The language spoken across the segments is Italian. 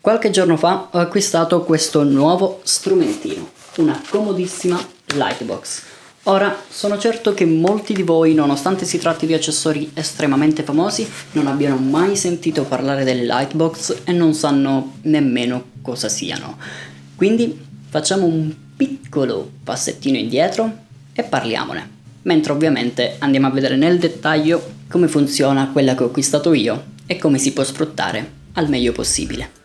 Qualche giorno fa ho acquistato questo nuovo strumentino, una comodissima Lightbox. Ora, sono certo che molti di voi, nonostante si tratti di accessori estremamente famosi, non abbiano mai sentito parlare delle Lightbox e non sanno nemmeno cosa siano. Quindi facciamo un piccolo passettino indietro e parliamone, mentre ovviamente andiamo a vedere nel dettaglio come funziona quella che ho acquistato io e come si può sfruttare al meglio possibile.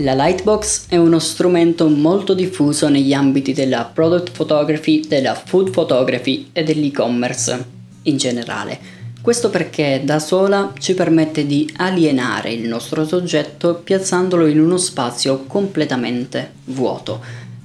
La Lightbox è uno strumento molto diffuso negli ambiti della product photography, della food photography e dell'e-commerce in generale. Questo perché da sola ci permette di alienare il nostro soggetto piazzandolo in uno spazio completamente vuoto,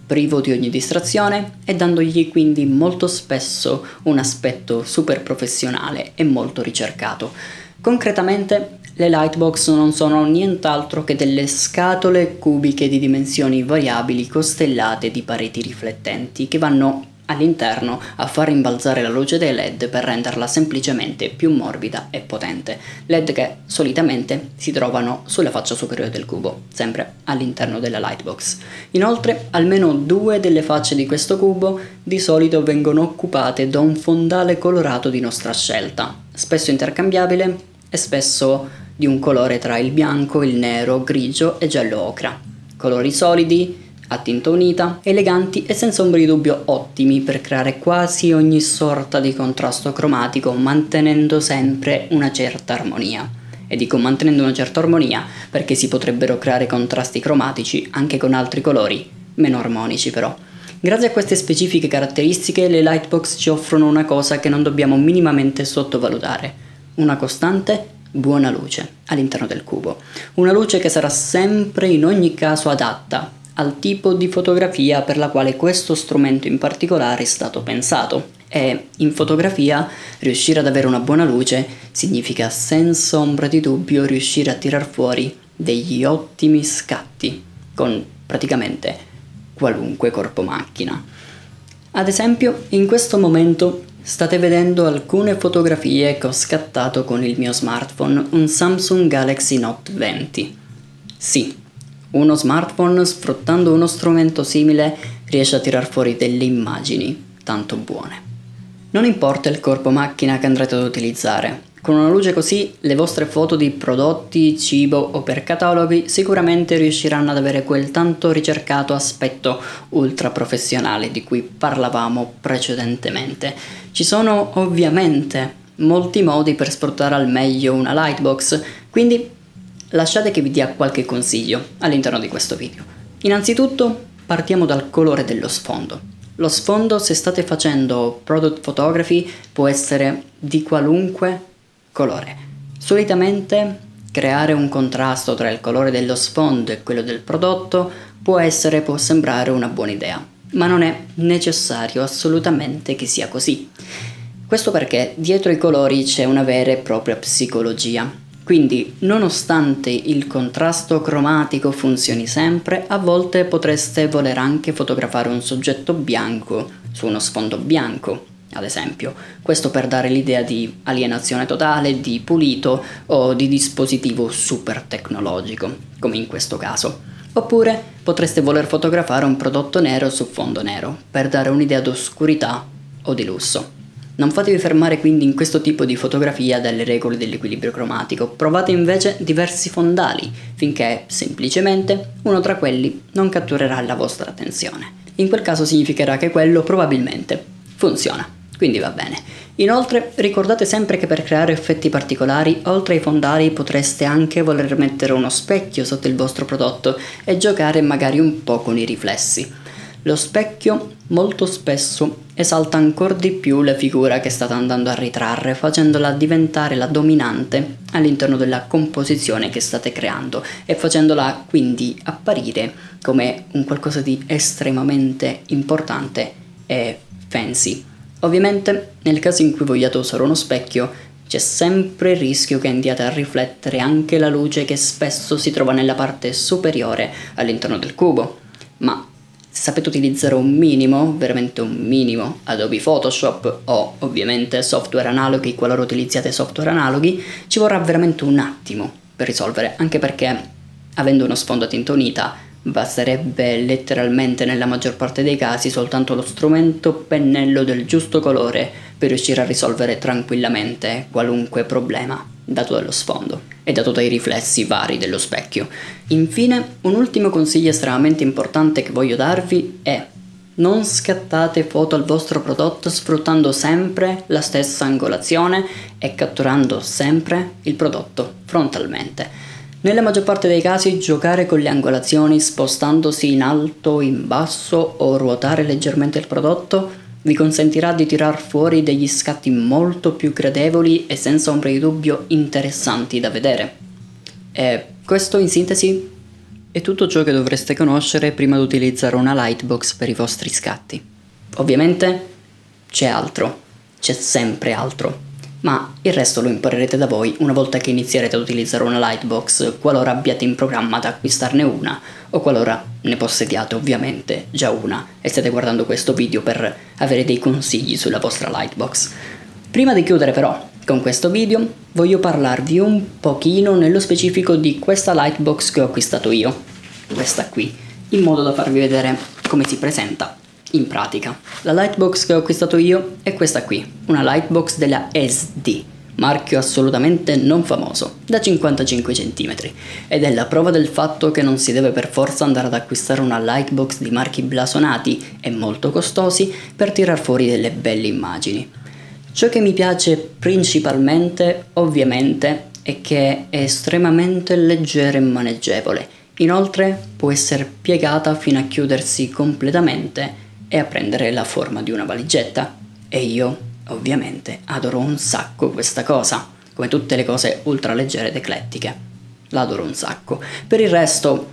privo di ogni distrazione e dandogli quindi molto spesso un aspetto super professionale e molto ricercato. Concretamente, le Lightbox non sono nient'altro che delle scatole cubiche di dimensioni variabili costellate di pareti riflettenti che vanno all'interno a far rimbalzare la luce dei LED per renderla semplicemente più morbida e potente. LED che solitamente si trovano sulla faccia superiore del cubo, sempre all'interno della Lightbox. Inoltre, almeno due delle facce di questo cubo di solito vengono occupate da un fondale colorato di nostra scelta, spesso intercambiabile e spesso di un colore tra il bianco, il nero, grigio e giallo ocra. Colori solidi, a tinta unita, eleganti e senza ombra di dubbio ottimi per creare quasi ogni sorta di contrasto cromatico, mantenendo sempre una certa armonia. E dico mantenendo una certa armonia perché si potrebbero creare contrasti cromatici anche con altri colori, meno armonici però. Grazie a queste specifiche caratteristiche, le Lightbox ci offrono una cosa che non dobbiamo minimamente sottovalutare: una costante buona luce all'interno del cubo, una luce che sarà sempre in ogni caso adatta al tipo di fotografia per la quale questo strumento in particolare è stato pensato. E in fotografia riuscire ad avere una buona luce significa senza ombra di dubbio riuscire a tirar fuori degli ottimi scatti con praticamente qualunque corpo macchina. Ad esempio, in questo momento state vedendo alcune fotografie che ho scattato con il mio smartphone, un Samsung Galaxy Note 20. Sì, uno smartphone sfruttando uno strumento simile riesce a tirar fuori delle immagini tanto buone. Non importa il corpo macchina che andrete ad utilizzare, con una luce così le vostre foto di prodotti, cibo o per cataloghi sicuramente riusciranno ad avere quel tanto ricercato aspetto ultra professionale di cui parlavamo precedentemente. Ci sono ovviamente molti modi per sfruttare al meglio una Lightbox, quindi lasciate che vi dia qualche consiglio all'interno di questo video. Innanzitutto partiamo dal colore dello sfondo. Lo sfondo, se state facendo product photography, può essere di qualunque colore. Solitamente creare un contrasto tra il colore dello sfondo e quello del prodotto può sembrare una buona idea, ma non è necessario assolutamente che sia così. Questo perché dietro i colori c'è una vera e propria psicologia. Quindi, nonostante il contrasto cromatico funzioni sempre, a volte potreste voler anche fotografare un soggetto bianco su uno sfondo bianco, ad esempio. Questo per dare l'idea di alienazione totale, di pulito o di dispositivo super tecnologico, come in questo caso. Oppure potreste voler fotografare un prodotto nero su fondo nero, per dare un'idea d'oscurità o di lusso. Non fatevi fermare quindi in questo tipo di fotografia dalle regole dell'equilibrio cromatico, provate invece diversi fondali, finché semplicemente uno tra quelli non catturerà la vostra attenzione. In quel caso significherà che quello probabilmente funziona, quindi va bene. Inoltre ricordate sempre che per creare effetti particolari, oltre ai fondali potreste anche voler mettere uno specchio sotto il vostro prodotto e giocare magari un po' con i riflessi. Lo specchio molto spesso esalta ancora di più la figura che state andando a ritrarre, facendola diventare la dominante all'interno della composizione che state creando e facendola quindi apparire come un qualcosa di estremamente importante e fancy. Ovviamente, nel caso in cui vogliate usare uno specchio, c'è sempre il rischio che andiate a riflettere anche la luce che spesso si trova nella parte superiore all'interno del cubo, ma Se sapete utilizzare un minimo, veramente un minimo, Adobe Photoshop o ovviamente software analoghi, qualora utilizziate software analoghi, ci vorrà veramente un attimo per risolvere, anche perché avendo uno sfondo a tinta unita basterebbe letteralmente nella maggior parte dei casi soltanto lo strumento pennello del giusto colore per riuscire a risolvere tranquillamente qualunque problema dato dallo sfondo e dato dai riflessi vari dello specchio. Infine, un ultimo consiglio estremamente importante che voglio darvi è: non scattate foto al vostro prodotto sfruttando sempre la stessa angolazione e catturando sempre il prodotto frontalmente. Nella maggior parte dei casi giocare con le angolazioni spostandosi in alto, in basso o ruotare leggermente il prodotto vi consentirà di tirar fuori degli scatti molto più gradevoli e senza ombra di dubbio interessanti da vedere. E questo in sintesi è tutto ciò che dovreste conoscere prima di utilizzare una Lightbox per i vostri scatti. Ovviamente c'è altro, c'è sempre altro, ma il resto lo imparerete da voi una volta che inizierete ad utilizzare una Lightbox, qualora abbiate in programma ad acquistarne una o qualora ne possediate ovviamente già una e state guardando questo video per avere dei consigli sulla vostra Lightbox. Prima di chiudere però con questo video voglio parlarvi un pochino nello specifico di questa Lightbox che ho acquistato io, questa qui, in modo da farvi vedere come si presenta in pratica. La Lightbox che ho acquistato io è questa qui, una Lightbox della SD, marchio assolutamente non famoso, da 55 cm, ed è la prova del fatto che non si deve per forza andare ad acquistare una Lightbox di marchi blasonati e molto costosi per tirar fuori delle belle immagini. Ciò che mi piace principalmente, ovviamente, è che è estremamente leggera e maneggevole. Inoltre può essere piegata fino a chiudersi completamente e a prendere la forma di una valigetta. E io, ovviamente, adoro un sacco questa cosa, come tutte le cose ultra leggere ed eclettiche. La adoro un sacco. Per il resto,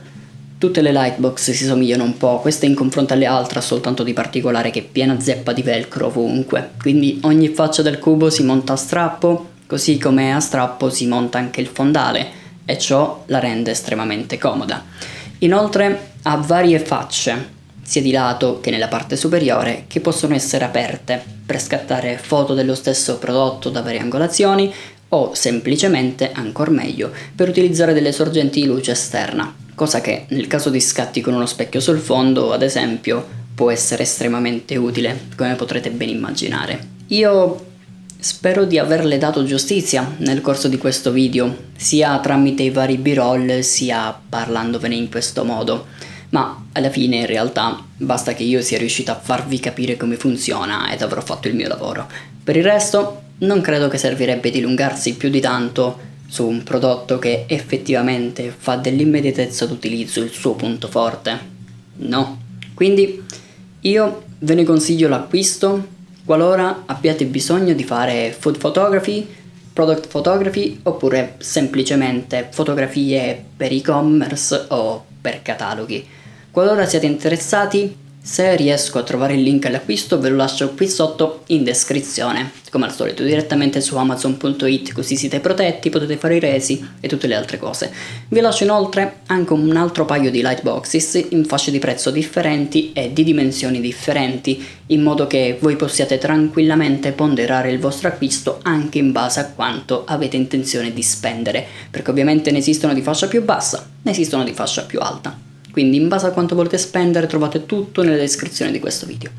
tutte le Lightbox si somigliano un po', questa in confronto alle altre ha soltanto di particolare che è piena zeppa di velcro ovunque, quindi ogni faccia del cubo si monta a strappo, così come a strappo si monta anche il fondale, e ciò la rende estremamente comoda. Inoltre ha varie facce, sia di lato che nella parte superiore, che possono essere aperte per scattare foto dello stesso prodotto da varie angolazioni o semplicemente, ancor meglio, per utilizzare delle sorgenti di luce esterna, cosa che nel caso di scatti con uno specchio sul fondo, ad esempio, può essere estremamente utile, come potrete ben immaginare. Io spero di averle dato giustizia nel corso di questo video, sia tramite i vari b-roll, sia parlandovene in questo modo. Ma alla fine in realtà basta che io sia riuscito a farvi capire come funziona ed avrò fatto il mio lavoro. Per il resto non credo che servirebbe dilungarsi più di tanto su un prodotto che effettivamente fa dell'immediatezza d'utilizzo il suo punto forte. No. Quindi io ve ne consiglio l'acquisto qualora abbiate bisogno di fare food photography, product photography oppure semplicemente fotografie per e-commerce o per cataloghi. Qualora siate interessati, se riesco a trovare il link all'acquisto ve lo lascio qui sotto in descrizione, come al solito direttamente su amazon.it, così siete protetti, potete fare i resi e tutte le altre cose. Vi lascio inoltre anche un altro paio di Lightboxes in fasce di prezzo differenti e di dimensioni differenti, in modo che voi possiate tranquillamente ponderare il vostro acquisto anche in base a quanto avete intenzione di spendere, perché ovviamente ne esistono di fascia più bassa, ne esistono di fascia più alta. Quindi in base a quanto volete spendere trovate tutto nella descrizione di questo video.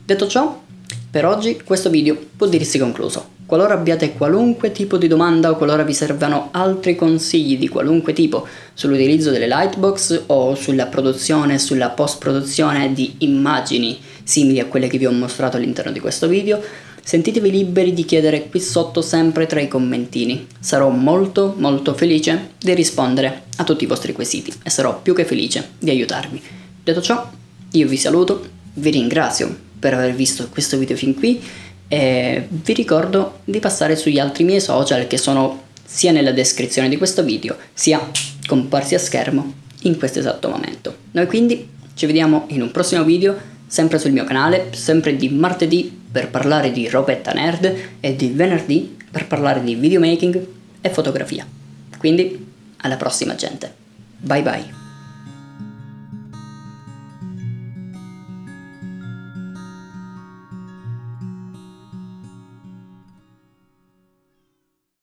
Detto ciò, per oggi questo video può dirsi concluso. Qualora abbiate qualunque tipo di domanda o qualora vi servano altri consigli di qualunque tipo sull'utilizzo delle Lightbox o sulla produzione e sulla post-produzione di immagini simili a quelle che vi ho mostrato all'interno di questo video, sentitevi liberi di chiedere qui sotto sempre tra i commentini. Sarò molto felice di rispondere a tutti i vostri quesiti e sarò più che felice di aiutarvi. Detto ciò, io vi saluto, vi ringrazio per aver visto questo video fin qui e vi ricordo di passare sugli altri miei social che sono sia nella descrizione di questo video sia comparsi a schermo in questo esatto momento. Noi quindi ci vediamo in un prossimo video, sempre sul mio canale, sempre di martedì per parlare di robetta nerd e di venerdì per parlare di videomaking e fotografia. Quindi alla prossima gente, bye bye.